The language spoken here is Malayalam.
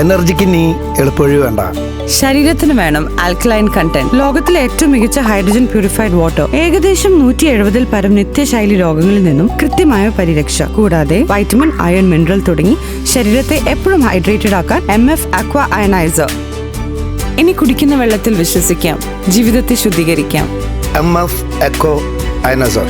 എനർജിക്ക് നീ എളുപ്പവഴി വേണ്ട. ശരീരത്തിന് വേണം ആൽക്കലൈൻ കണ്ടന്റ്. ലോകത്തിലെ ഏറ്റവും മികച്ച ഹൈഡ്രജൻ പ്യൂരിഫൈഡ് വാട്ടർ. ഏകദേശം 170 പരം നിത്യശൈലി രോഗങ്ങളിൽ നിന്നും കൃത്യമായ പരിരക്ഷ. കൂടാതെ വൈറ്റമിൻ, അയൺ, മിനറൽ തുടങ്ങി ശരീരത്തെ എപ്പോഴും ഹൈഡ്രേറ്റഡ് ആക്കാൻ MF അക്വ അയണൈസർ. ഇനി കുടിക്കുന്ന വെള്ളത്തിൽ വിശ്വസിക്കാം, ജീവിതത്തെ ശുദ്ധീകരിക്കാം. MF aqua അയണൈസർ.